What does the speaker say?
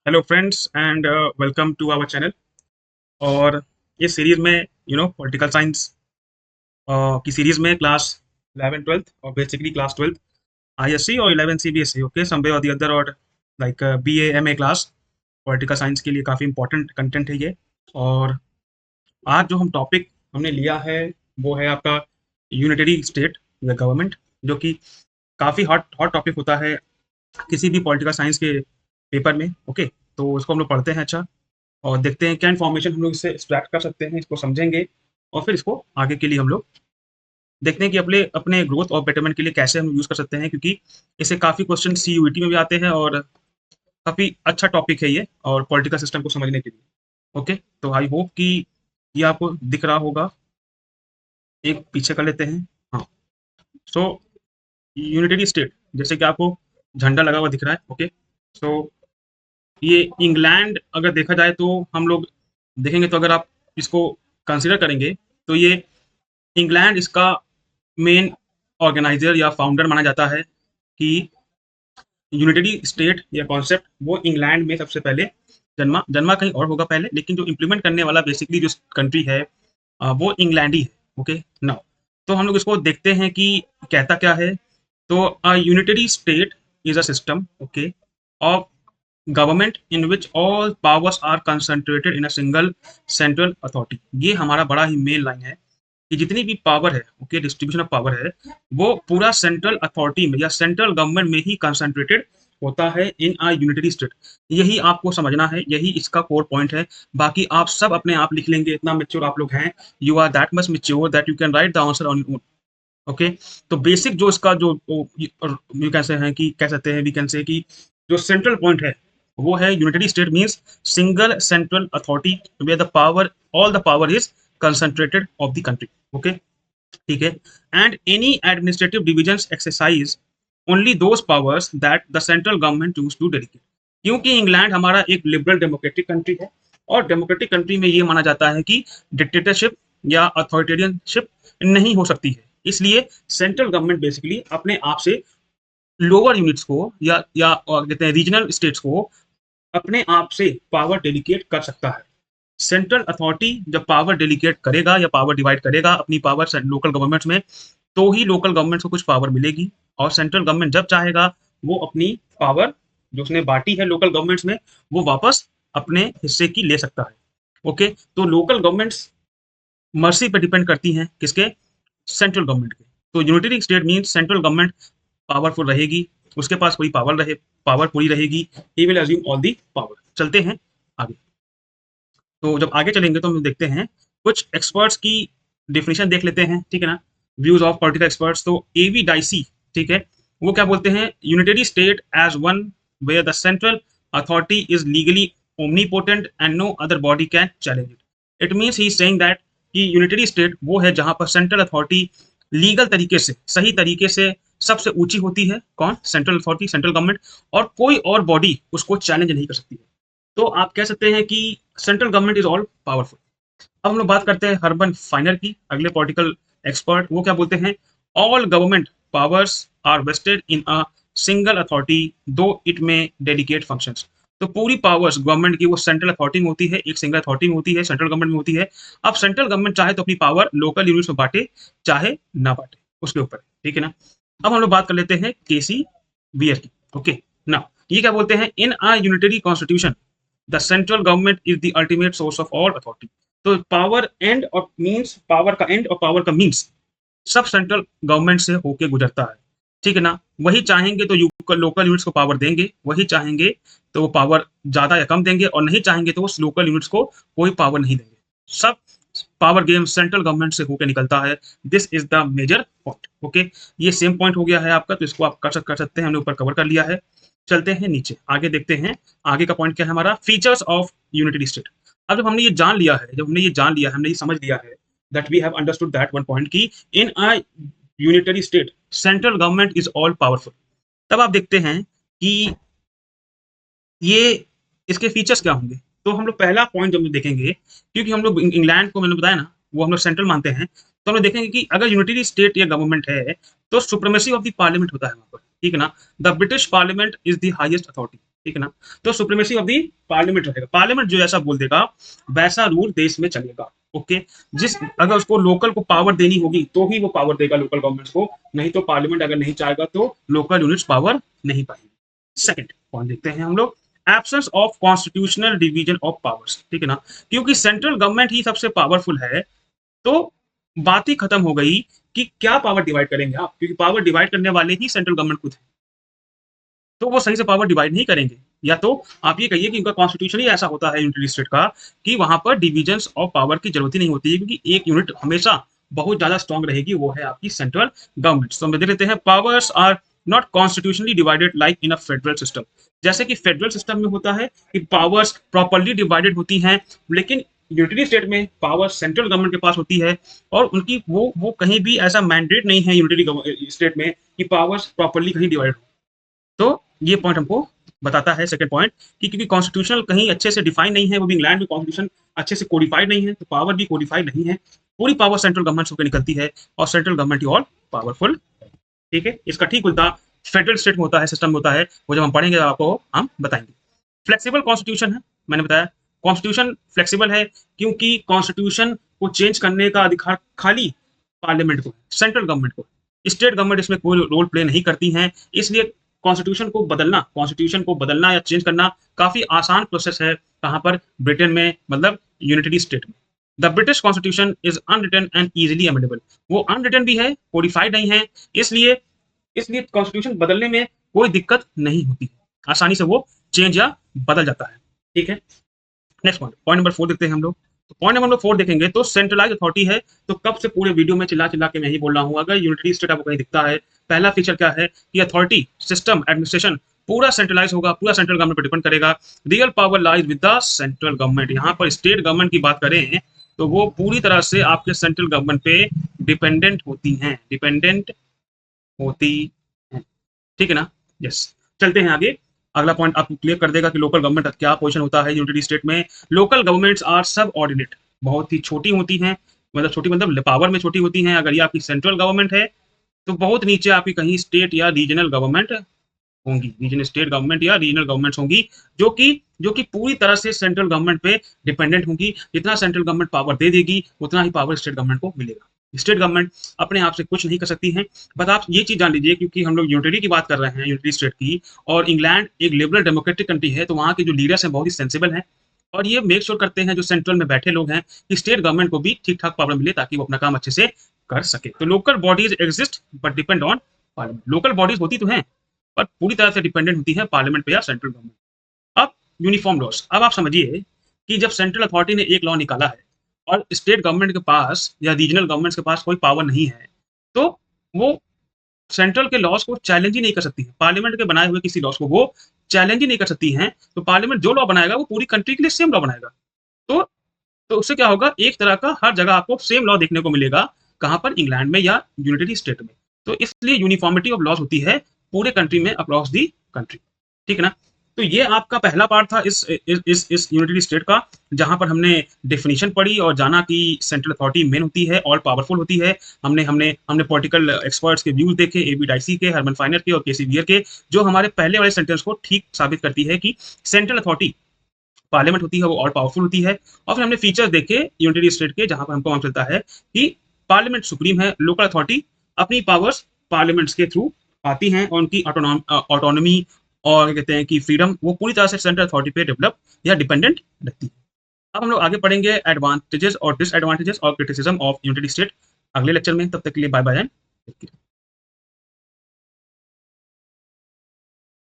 Hello friends and welcome to our channel. और इस series में पॉलिटिकल साइंस की सीरीज में क्लास 11 12 और बेसिकली क्लास 12 आईएससी और 11 सीबीएसई ओके समवे और दी अदर और like BA MA class political science के लिए काफ़ी इंपॉर्टेंट कंटेंट है ये। और आज जो हम टॉपिक हमने लिया है वो है आपका यूनिटरी स्टेट या गवर्नमेंट, जो कि काफ़ी हॉट हॉट टॉपिक होता है किसी भी पॉलिटिकल साइंस के पेपर में। ओके, तो इसको हम लोग पढ़ते हैं अच्छा, और देखते हैं क्या इन्फॉर्मेशन हम लोग इससे एक्सट्रैक्ट कर सकते हैं, इसको समझेंगे और फिर इसको आगे के लिए हम लोग देखते हैं कि अपने अपने ग्रोथ और बेटरमेंट के लिए कैसे हम यूज़ कर सकते हैं, क्योंकि इससे काफ़ी क्वेश्चन सीयूईटी में भी आते हैं और काफ़ी अच्छा टॉपिक है ये और पॉलिटिकल सिस्टम को समझने के लिए। ओके, तो आई होप कि ये आपको दिख रहा होगा। एक पीछे कर लेते हैं। हाँ, सो यूनिटरी स्टेट जैसे कि आपको झंडा लगा हुआ दिख रहा है। ओके, सो ये इंग्लैंड अगर देखा जाए तो हम लोग देखेंगे, तो अगर आप इसको कंसिडर करेंगे तो ये इंग्लैंड इसका मेन ऑर्गेनाइजर या फाउंडर माना जाता है कि यूनिटरी स्टेट या कॉन्सेप्ट वो इंग्लैंड में सबसे पहले जन्मा जन्मा कहीं और होगा पहले, लेकिन जो इम्प्लीमेंट करने वाला बेसिकली जो कंट्री है वो इंग्लैंड ही है। ओके, नाउ तो हम लोग इसको देखते हैं कि कहता क्या है। तो a unitary state is a system okay of government in which all powers are concentrated in a single central authority. ये हमारा बड़ा ही मेन लाइन है कि जितनी भी पावर है ओके डिस्ट्रीब्यूशन ऑफ पावर है वो पूरा सेंट्रल अथॉरिटी में या सेंट्रल गवर्नमेंट में ही कंसंट्रेटेड होता है इन आ यूनिटरी स्टेट। यही आपको समझना है, यही इसका कोर पॉइंट है। बाकी आप सब अपने आप लिख लेंगे, इतना मेच्योर आप लोग हैं, you are that much mature that you can write the answer on your own. Okay, तो बेसिक जो इसका जो यू कैसे हैं कि कह सकते हैं वी कैन से कि जो सेंट्रल पॉइंट है वो है unitary state means single central authority where the power all the power is concentrated of the country. Okay, ठीक है। And any administrative divisions exercise only those powers that the central government choose to dedicate. क्योंकि England हमारा एक liberal democratic country है और democratic country में ये माना जाता है कि डिक्टेटरशिप या अथॉरिटेरियनशिप नहीं हो सकती है, इसलिए सेंट्रल गवर्नमेंट बेसिकली अपने आप से लोअर यूनिट्स को या कहते हैं रीजनल स्टेट्स को अपने आप से पावर डेलीकेट कर सकता है। सेंट्रल अथॉरिटी जब पावर डेलीकेट करेगा या पावर डिवाइड करेगा अपनी पावर लोकल गवर्नमेंट्स में, तो ही लोकल गवर्नमेंट्स को कुछ पावर मिलेगी। और सेंट्रल गवर्नमेंट जब चाहेगा वो अपनी पावर जो उसने बांटी है लोकल गवर्नमेंट्स में वो वापस अपने हिस्से की ले सकता है। ओके, तो लोकल गवर्नमेंट्स मर्सी पे डिपेंड करती हैं किसके, सेंट्रल गवर्नमेंट के। तो unitary state means central government powerful रहेगी, उसके पास कोई पावर पूरी रहेगी, he will assume all the power. चलते हैं आगे। तो जब आगे चलेंगे तो हम देखते हैं कुछ एक्सपर्ट्स की डेफिनेशन देख लेते हैं, ठीक है ना। व्यूज ऑफ पॉलिटिकल एक्सपर्ट्स, तो एवी डाइसी, ठीक है, वो क्या बोलते हैं, unitary state as one where the central authority is legally omnipotent and no other body can challenge it. It means he is saying that कि यूनिटरी स्टेट वो है जहां पर सेंट्रल अथॉरिटी लीगल तरीके से सही तरीके से सबसे ऊंची होती है, कौन, सेंट्रल अथॉरिटी, सेंट्रल गवर्नमेंट, और कोई और बॉडी उसको चैलेंज नहीं कर सकती है। तो आप कह सकते हैं कि central government is all powerful. अब हम लोग बात करते हैं हर्बन फाइनर की, अगले पॉलिटिकल एक्सपर्ट, वो क्या बोलते हैं, all government powers are vested in a single authority though it may dedicate functions. तो पूरी पावर्स गवर्नमेंट की वो सेंट्रल अथॉरिटी में होती है, एक सिंगल अथॉरिटी में होती है, सेंट्रल गवर्नमेंट में होती है। अब सेंट्रल गवर्नमेंट चाहे तो अपनी पावर लोकल यूनिट्स में बांटे, चाहे ना बांटे, उसके ऊपर, ठीक है ना। अब हम लोग बात कर लेते हैं केसी वियर की। ओके, ना ये क्या बोलते हैं, in a unitary constitution the central government is the ultimate source of all authority. तो पावर एंड और मींस, पावर का एंड और पावर का मींस सब सेंट्रल गवर्नमेंट से होके गुजरता है, ठीक है ना। वही चाहेंगे तो लोकल यूनिट्स को पावर देंगे, वही चाहेंगे तो वो पावर ज्यादा या कम देंगे, और नहीं चाहेंगे तो वो लोकल यूनिट्स को कोई पावर नहीं देंगे। सब पावर गेम सेंट्रल गवर्नमेंट से होकर निकलता है। This is the major point. Okay, ये सेम पॉइंट हो गया है आपका, तो इसको आप कर सकते हैं, हमने ऊपर कवर कर लिया है। चलते हैं नीचे, आगे देखते हैं। आगे का पॉइंट क्या है हमारा, फीचर्स ऑफ यूनिटरी स्टेट। अब जब हमने ये जान लिया है, जब हमने ये जान लिया है, हमने ये समझ लिया है that we have understood that one point की in a unitary state central government is all powerful. तब आप देखते हैं कि ये इसके फीचर्स क्या होंगे। तो हम लोग पहला पॉइंट जो हम देखेंगे, क्योंकि हम लोग इंग्लैंड को मैंने बताया ना वो हम लोग सेंट्रल मानते हैं, तो हम लोग देखेंगे कि अगर यूनिटरी स्टेट या गवर्नमेंट है तो सुप्रीमेसी ऑफ द पार्लियामेंट होता है वहां पर, ठीक है ना। The British parliament is the highest authority. ठीक है ना। तो सुप्रीमेसी ऑफ दी पार्लियामेंट रहेगा, पार्लियामेंट जो ऐसा बोल देगा वैसा रूल देश में चलेगा। ओके, जिस अगर उसको लोकल को पावर देनी होगी तो ही वो पावर देगा लोकल गवर्नमेंट्स को, नहीं तो पार्लियामेंट अगर नहीं चाहेगा तो लोकल यूनिट्स पावर नहीं पाएंगे। सेकंड पॉइंट देखते हैं हम लोग, absence of constitutional division of powers, ठीक है ना। क्योंकि सेंट्रल गवर्नमेंट ही सबसे पावरफुल है, तो बात ही खत्म हो गई कि क्या पावर डिवाइड करेंगे आप, क्योंकि पावर डिवाइड करने वाले ही सेंट्रल गवर्नमेंट खुद है, तो वो सही से पावर डिवाइड नहीं करेंगे। या तो आप ये कहिए कि उनका कॉन्स्टिट्यूशन ही ऐसा होता है यूनिटरी स्टेट का कि वहां पर डिविजन्स ऑफ पावर की जरूरत ही नहीं होती है, क्योंकि एक यूनिट हमेशा बहुत ज्यादा स्ट्रांग रहेगी, वो है आपकी सेंट्रल गवर्नमेंट। तो हम देख लेते हैं, powers are not constitutionally divided like in a federal system. जैसे कि फेडरल सिस्टम में होता है कि पावर्स प्रॉपरली डिवाइडेड होती हैं, लेकिन यूनिटरी स्टेट में पावर सेंट्रल गवर्नमेंट के पास होती है, और उनकी वो कहीं भी ऐसा मैंडेट नहीं है यूनिटरी स्टेट में कि पावर्स प्रॉपरली कहीं डिवाइड हो। तो ये पॉइंट हमको बताता है सेकंड पॉइंट कि क्योंकि कॉन्स्टिट्यूशनल कहीं अच्छे से डिफाइन नहीं है, वो भी इंग्लैंड में कॉन्स्टिट्यूशन अच्छे से कोडिफाइड नहीं है, तो पावर भी कोडिफाइड नहीं है, पूरी पावर सेंट्रल गवर्नमेंट से होकर निकलती है, और सेंट्रल गवर्नमेंट ही ऑल पावरफुल। ठीक है, इसका ठीक उल्टा फेडरल स्टेट में होता है, सिस्टम में होता है, वो जब हम पढ़ेंगे आपको हम बताएंगे। फ्लेक्सिबल कॉन्स्टिट्यूशन है, मैंने बताया कॉन्स्टिट्यूशन फ्लेक्सिबल है क्योंकि कॉन्स्टिट्यूशन को चेंज करने का अधिकार खाली पार्लियामेंट को, सेंट्रल गवर्नमेंट को, स्टेट गवर्नमेंट इसमें कोई रोल प्ले नहीं करती है। इसलिए कॉन्स्टिट्यूशन को बदलना या चेंज करना काफी आसान प्रोसेस है। कहां पर? ब्रिटेन में, मतलब यूनिटरी स्टेट में। The British constitution is unwritten and easily amendable, वो अनरिटन भी है, कोडिफाइड नहीं है, इसलिए इसलिए कॉन्स्टिट्यूशन बदलने में कोई दिक्कत नहीं होती, आसानी से वो चेंज या बदल जाता है। ठीक है, नेक्स्ट पॉइंट, पॉइंट नंबर 4 देखते हैं हम लोग। तो पॉइंट नंबर 4 देखेंगे तो सेंट्रलाइज अथॉरिटी है। तो कब से पूरे वीडियो में चिल्ला चिल्ला के मैं ही बोल रहा हूँ, अगर यूनिटरी स्टेट आपको कहीं दिखता है, पहला फीचर क्या है कि अथॉरिटी, सिस्टम, एडमिनिस्ट्रेशन पूरा सेंट्रलाइज होगा, पूरा सेंट्रल गवर्नमेंट पर डिपेंड करेगा। Real power lies with the central government. यहाँ पर स्टेट गवर्नमेंट की बात करें तो वो पूरी तरह से आपके सेंट्रल गवर्नमेंट पे डिपेंडेंट होती हैं, डिपेंडेंट होती हैं। ठीक है ना, यस। चलते हैं आगे, अगला पॉइंट आपको क्लियर कर देगा कि लोकल गवर्नमेंट का क्या पोजीशन होता है यूनिटरी स्टेट में। लोकल गवर्नमेंट्स आर सब ऑर्डिनेट, बहुत ही छोटी होती हैं, मतलब छोटी मतलब पावर में छोटी होती हैं। अगर ये आपकी सेंट्रल गवर्नमेंट है तो बहुत नीचे आपकी कहीं स्टेट या रीजनल गवर्नमेंट होंगी, रीजनल स्टेट गवर्नमेंट या रीजनल गवर्नमेंट्स होंगी, जो कि पूरी तरह से सेंट्रल गवर्नमेंट पे डिपेंडेंट होंगी। जितना सेंट्रल गवर्नमेंट पावर दे देगी उतना ही पावर स्टेट गवर्नमेंट को मिलेगा। स्टेट गवर्नमेंट अपने आप से कुछ नहीं कर सकती है। बस आप ये चीज जान लीजिए, क्योंकि हम लोग यूनिटरी की बात कर रहे हैं, यूनिटरी स्टेट की, और इंग्लैंड एक लिबरल डेमोक्रेटिक कंट्री है, तो वहाँ के जो लीडर्स हैं बहुत ही सेंसिबल हैं, और ये मेक श्योर करते हैं जो सेंट्रल में बैठे लोग हैं कि स्टेट गवर्नमेंट को भी ठीक ठाक पावर मिले ताकि वो अपना काम अच्छे से कर सके। तो local bodies exist but depend on parliament. Local bodies होती तो हैं पर पूरी तरह से डिपेंडेंट होती है पार्लियामेंट पे या सेंट्रल गवर्नमेंट। अब यूनिफॉर्म लॉस, अब आप समझिए कि जब सेंट्रल अथॉरिटी ने एक लॉ निकाला है और स्टेट गवर्नमेंट के पास या रीजनल गवर्नमेंट के पास कोई पावर नहीं है, तो वो सेंट्रल के लॉस को चैलेंज ही नहीं कर सकती है। पार्लियामेंट के बनाए हुए किसी लॉस को वो चैलेंज ही नहीं कर सकती हैं। तो पार्लियामेंट जो लॉ बनाएगा वो पूरी कंट्री के लिए सेम लॉ बनाएगा। तो तो उससे क्या होगा, एक तरह का हर जगह आपको सेम लॉ देखने को मिलेगा। कहां पर? इंग्लैंड में या यूनिटरी स्टेट में। तो इसलिए यूनिफॉर्मिटी ऑफ लॉस होती है पूरे कंट्री में, अक्रॉस दी कंट्री। ठीक है ना। तो ये आपका पहला पार्ट था इस यूनिटरी स्टेट का, जहां पर हमने डेफिनेशन पढ़ी और जाना कि सेंट्रल अथॉरिटी मेन होती है, ऑल पावरफुल होती है। हमने हमने हमने पॉलिटिकल एक्सपर्ट्स के व्यूज देखे, एबी डाइसी के, हरमन फाइनर के और केसी वियर के, जो हमारे पहले वाले सेंटेंस को ठीक साबित करती है कि सेंट्रल अथॉरिटी पार्लियामेंट होती है, वो ऑल पावरफुल होती है। और फिर हमने फीचर्स देखे यूनिटरी स्टेट के, जहां पर हमको मालूम चलता है कि पार्लियामेंट सुप्रीम है, लोकल अथॉरिटी अपनी पावर्स पार्लियामेंट्स के थ्रू आती हैं, और उनकी ऑटोनॉमी और कहते हैं कि फ्रीडम वो पूरी तरह से सेंट्रल अथॉरिटी पे डेवलप या डिपेंडेंट रहती है। अब हम लोग आगे पढ़ेंगे एडवांटेजेस और डिसएडवांटेजेस और क्रिटिसिज्म ऑफ यूनिटरी स्टेट अगले लेक्चर में। तब तक के लिए bye bye and take care.